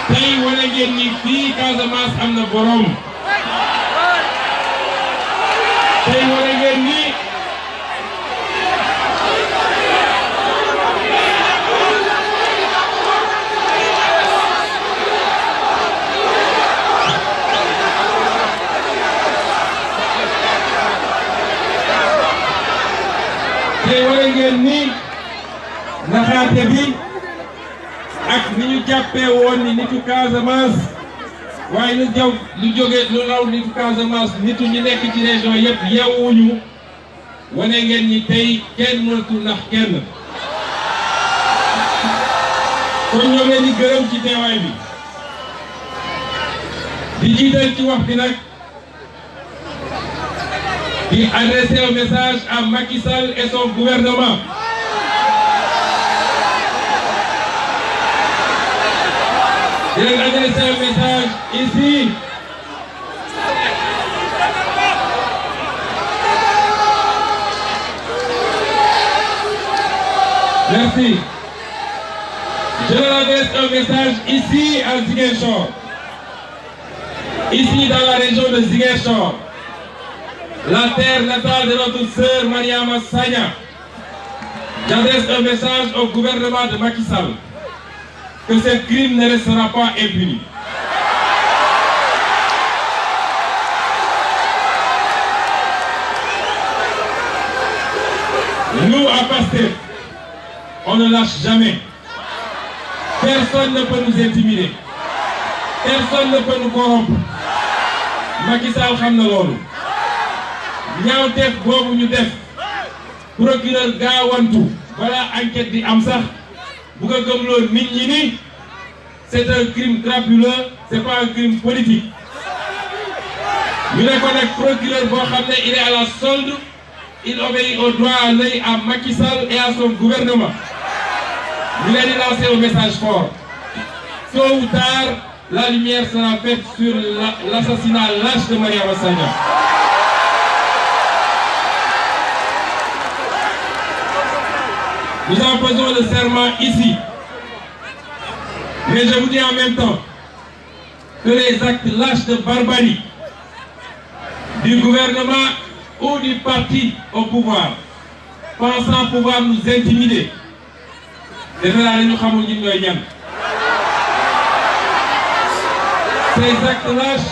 tey wane ngeen ni fii Casamance am na borom tey wane ngeen ni naxaate bi ak ni ñu jàppee woon ni nitu Casamance waaye lu jóge lu raw nitu Casamance nitu ñi nekk ci région yëpp yeewuñu wane ngeen ñi tey kenn mënatul nax kenn kon ñoo leen di gërëm ci teewaay bi di jiital ci wax bi nag di adresser un message à Macky Sall et son gouvernement. Je vais adresser un message ici. Merci. Je leur adresse un message ici à Ziguinchor. Ici dans la région de Ziguinchor. La terre natale de notre sœur Mariama Sagna. J'adresse un message au gouvernement de Macky Sall que ce crime ne restera pas impuni. Nous, à Pastef, on ne lâche jamais. Personne ne peut nous intimider. Personne ne peut nous corrompre. Macky Sall xam na loolu. ñaawteef boobu ñu def procureur gaawantu balaa enquête di am sax bu ko gëmloo nit ñi ni c'est un crime crapuleux, c'est pas un crime politique. ñu ne ko nag procureur boo xam ne il est à la solde, il obéit au droit à l'œil à Macky Sall et à son gouvernement. ñu leen di lancer un message fort. Tôt ou tard, la lumière sera faite sur l'assassinat lâche de Mariama Sagna. Nous en faisons le serment ici. Mais je vous dis en même temps que les actes lâches de barbarie du gouvernement ou du parti au pouvoir, pensant pouvoir nous intimider, ces actes lâches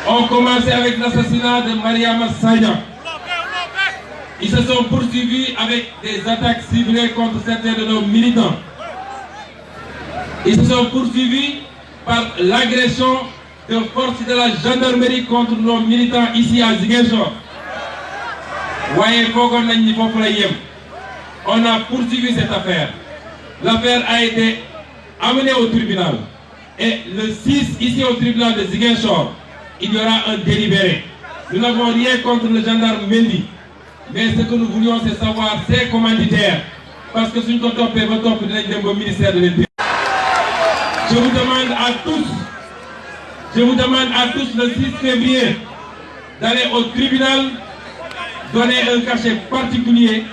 ont commencé avec l'assassinat de Mariama Sagna. Ils se sont poursuivis avec des attaques ciblées contre certains de nos militants. Ils se sont poursuivis par l'agression de forces de la gendarmerie contre nos militants ici à Ziguinchor. On a poursuivi cette affaire. L'affaire a été amenée au tribunal. Et le 6, ici au tribunal de Ziguinchor, il y aura un délibéré. Nous n'avons rien contre le gendarme Mendy. Mais ce que nous voulions, c'est savoir ses commanditaires. Parce que si nous sommes au ministère de l'Intérieur. Je vous demande à tous le 6 février d'aller au tribunal, donner un cachet particulier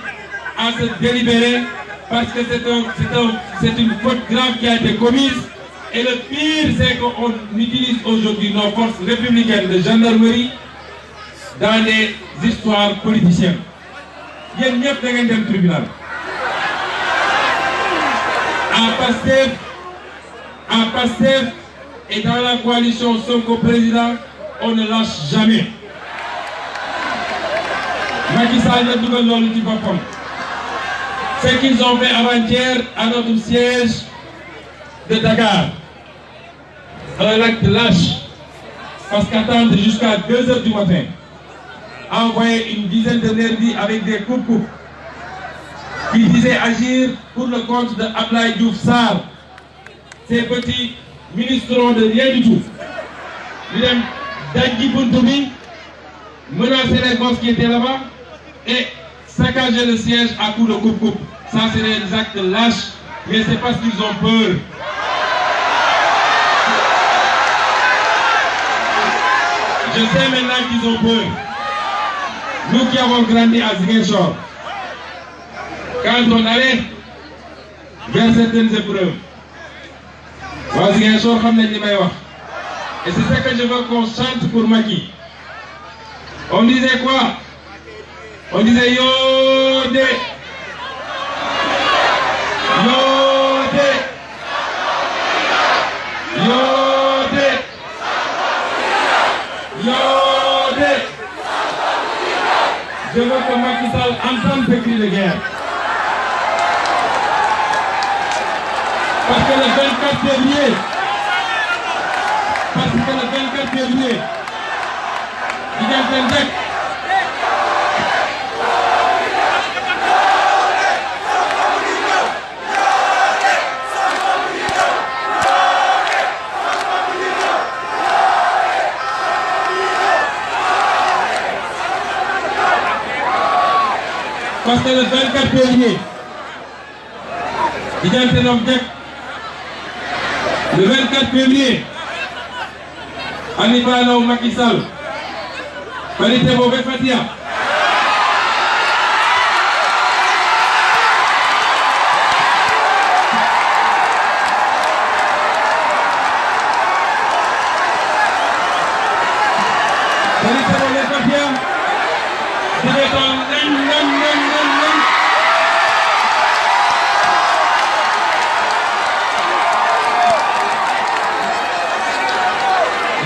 à ce délibéré, parce que c'est une faute grave qui a été commise. Et le pire, c'est qu'on utilise aujourd'hui nos forces républicaines de gendarmerie dans les histoires politiciennes. Il y a un tribunal. À Pastef et dans la coalition Sonko président, on ne lâche jamais. Macky Sall ne double l'homme du Bapon. Ce qu'ils ont fait avant-hier à notre siège de Dakar, un acte lâche, parce qu'attendre jusqu'à 2 h du matin, envoyer une dizaine de nervis avec des coups qui disaient agir pour le compte de Ablaye Diouf Sarr. Ces petits ministres de rien du tout. Ils Dadji Buntoumi, menacer les gosses qui étaient là-bas et saccager le siège à coups de coupe-coupe. Ça, c'est des actes lâches, mais c'est parce qu'ils ont peur. Je sais maintenant qu'ils ont peur. Nous qui avons grandi à Ziguinchor, quand on allait vers certaines épreuves, waa Ziguinchor xam nañ li may wax et c'est ce que je veux qu'on chante pour Macky. On disait quoi? On disait Yodé. Yodé. Yodé. Yodé. Je veux que Macky Sall entende ce cri de guerre. Parce que le 24 février, diggante Ndek parce que le 24 février, diggante Ndek le 24 février, Hannibal Ndao Macky Sall parité boobu Fatia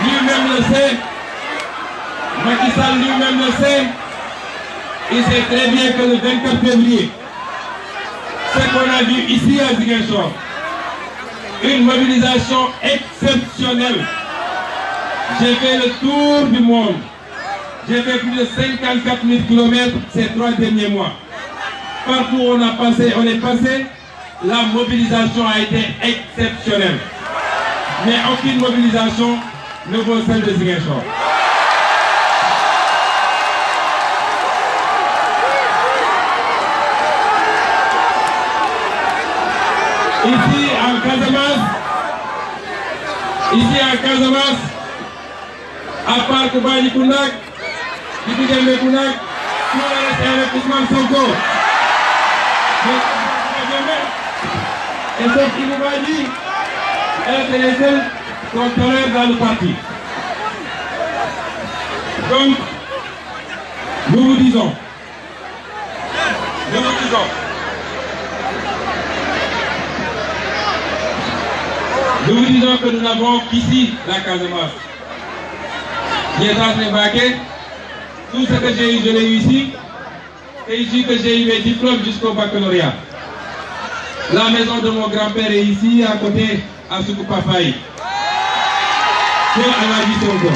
lui-même le sait, Macky Sall lui-même le sait, il sait très bien que le 24 février, ce qu'on a vu ici à Ziguinchor, une mobilisation exceptionnelle. J'ai fait le tour du monde. J'ai fait plus de 54 000 km ces 3 derniers mois. Partout où on est passé, la mobilisation a été exceptionnelle. Mais aucune mobilisation ne vaut celle de Ziguinchor. Ici en Casamance, à part Koubani Kounak, Djibi Kounak, tout le reste est avec Ousmane Sonko. Et sauf Koubani, elle c'est les seuls qu'on tolère dans le parti. Donc, nous vous disons que nous n'avons qu'ici la Casamance. Tout ce que j'ai eu, je l'ai eu ici. C'est ici que j'ai eu mes diplômes jusqu'au baccalauréat. La maison de mon grand-père est ici, à côté, à Soukoupafaï. C'est à la vie Sonko.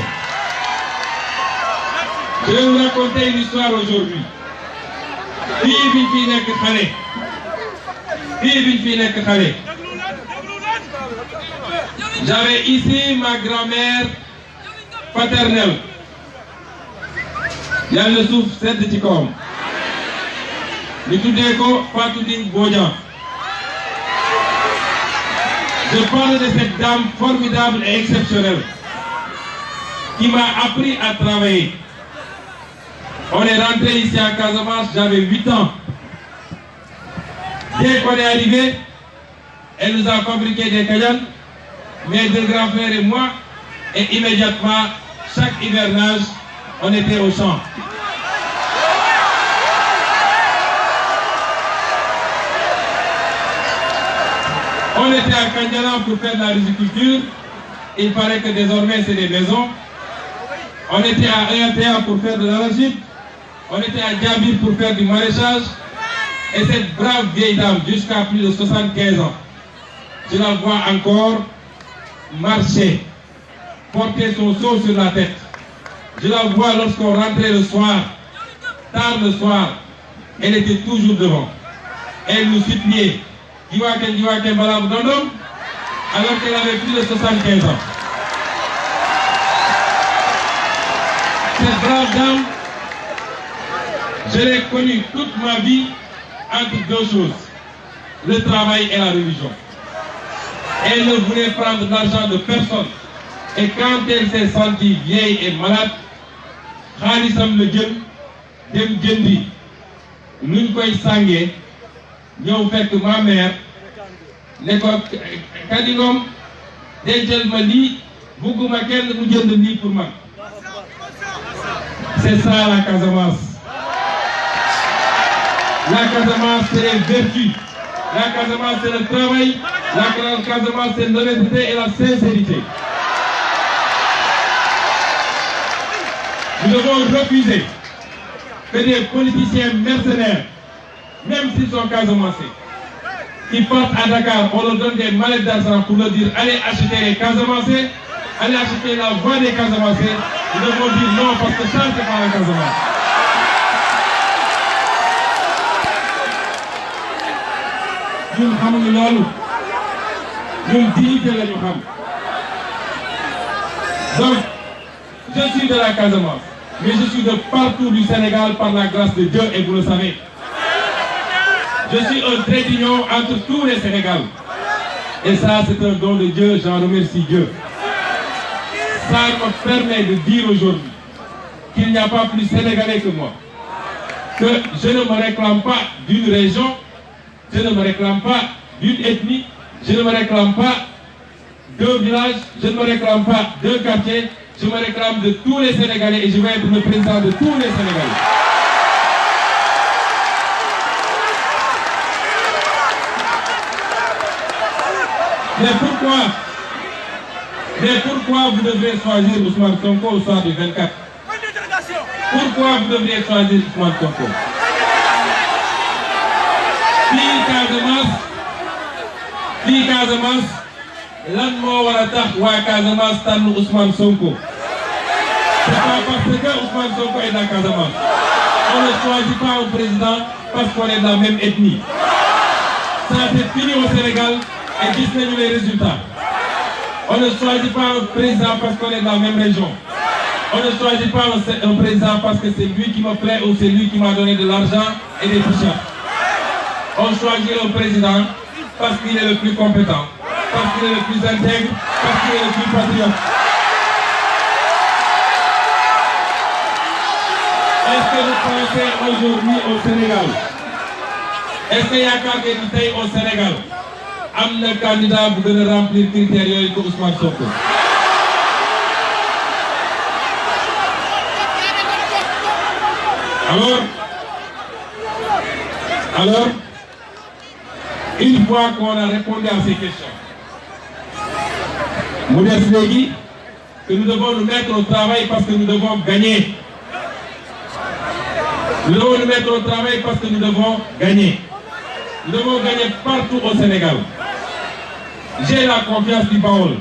Je vais vous raconter une histoire aujourd'hui. J'avais ici ma grand-mère paternelle. Il y a le souffle, c'est de Tikom. Je parle de cette dame formidable et exceptionnelle qui m'a appris à travailler. On est rentré ici à Casamance, j'avais 8 ans. Dès qu'on est arrivé, elle nous a fabriqué des kayan, mes 2 grands frères et moi, et immédiatement, chaque hivernage, on était au champ. On était à Kandialan pour faire de la riziculture. Il paraît que désormais c'est des maisons. On était à EATA pour faire de l'arachide. On était à Djabir pour faire du maraîchage. Et cette brave vieille dame, jusqu'à plus de 75 ans, je la vois encore marcher, porter son seau sur la tête. Je la vois lorsqu'on rentrait le soir, tard le soir, elle était toujours devant. Elle nous suppliait, alors qu'elle avait plus de 75 ans. Cette brave dame, je l'ai connue toute ma vie entre 2 choses, le travail et la religion. Elle ne voulait prendre l'argent de personne. Et quand elle s'est sentie vieille et malade, Khalisam le Djem, Dem Djendi, nous koy sangé, ñëw fekk ma mère, ne ko Kadingom, dencal ma lii bugguma kenn mu jënd lii pour man. C'est ça la Casamance. La Casamance c'est les vertus. La Casamance c'est le travail. La Casamance c'est l'honnêteté et la sincérité. Nous devons refuser que des politiciens mercenaires, même s'ils sont casamançais, qui partent à Dakar, on leur donne des mallettes d'argent pour leur dire allez acheter les Casamançais, allez acheter la voix des Casamançais. Nous devons dire non parce que ça c'est pas la Casamance. Ñun xamuñu loolu ñun dignité la ñu xam. Donc je suis de la Casamance, mais je suis de partout du Sénégal par la grâce de Dieu et vous le savez. Je suis un trait d'union entre tous les Sénégal. Et ça c'est un don de Dieu, j'en remercie Dieu. Ça me permet de dire aujourd'hui qu'il n'y a pas plus sénégalais que moi. Que je ne me réclame pas d'une région, je ne me réclame pas d'une ethnie, je ne me réclame pas d'un village, je ne me réclame pas d'un quartier, je me réclame de tous les Sénégalais et je vais être le président de tous les Sénégalais. Mais pourquoi vous devrez choisir Ousmane Sonko au soir du 24? Pourquoi vous devriez choisir Ousmane Sonko? fii Casamance lan moo war a tax waa Casamance tànn Ousmane Sonko? C'est pas parce que Ousmane Sonko est dans Casamance. On ne choisit pas un président parce qu'on est de la même ethnie. Ça c'est fini au Sénégal et gis nañu les résultats. On ne choisit pas un président parce qu'on est dans la même région. On ne choisit pas un président parce que c'est lui qui me plaît ou c'est lui qui m'a donné de l'argent et des t-shirts. On choisit un président parce qu'il est le plus compétent, parce qu'il est le plus intègre, parce qu'il est le plus patriote. Est-ce que vous pensez aujourd'hui au Sénégal? Est-ce qu'il y a quelqu'un au Sénégal? Am na candidat bu gën a remplir critères yooyu ko Ousmane Sonko. Alors, une fois qu'on a répondu à ces questions, mu des léegi que nous devons nous mettre au travail parce que nous devons gagner. Nous devons nous mettre au travail parce que nous devons gagner. Nous devons gagner partout au Sénégal. J'ai la confiance du Baol,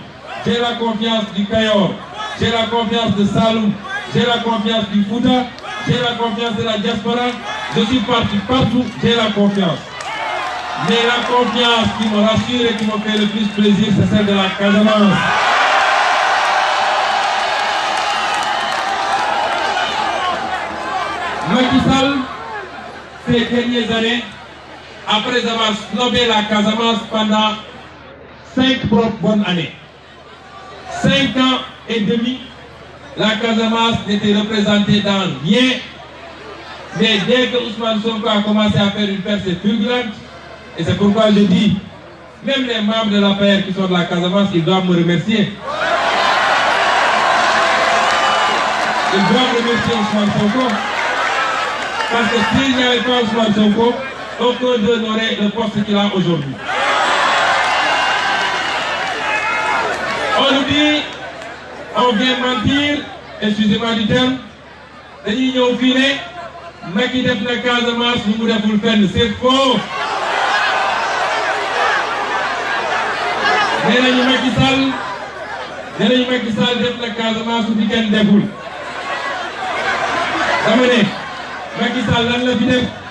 j'ai la confiance du Kayor, j'ai la confiance de Saloum, j'ai la confiance du Fouta, j'ai la confiance de la diaspora. Je suis parti partout, j'ai la confiance. Mais la confiance qui me rassure et qui me fait le plus plaisir, c'est celle de la Casamance. Macky Sall, ces dernières années, après avoir snobé la Casamance pendant 5 bonnes années, 5 ans et demi, la Casamance n'était représentée dans rien. Mais dès que Ousmane Sonko a commencé à faire une percée fulgurante, et c'est pourquoi je dis, même les membres de l'APR qui sont de la Casamance, ils doivent me remercier. Ils doivent remercier Ousmane Sonko. Parce que s'il n'y avait pas Ousmane Sonko, aucun d'eux n'aurait le poste qu'il a aujourd'hui. On nous dit, on vient mentir, excusez-moi du terme, dañuy ñëw fii ne Macky def na Casamance lu mu deful fenn, c'est faux. nee nañu Macky Sall def na Casamance su fi kenn deful. dama ne Macky Sall lan la fi def.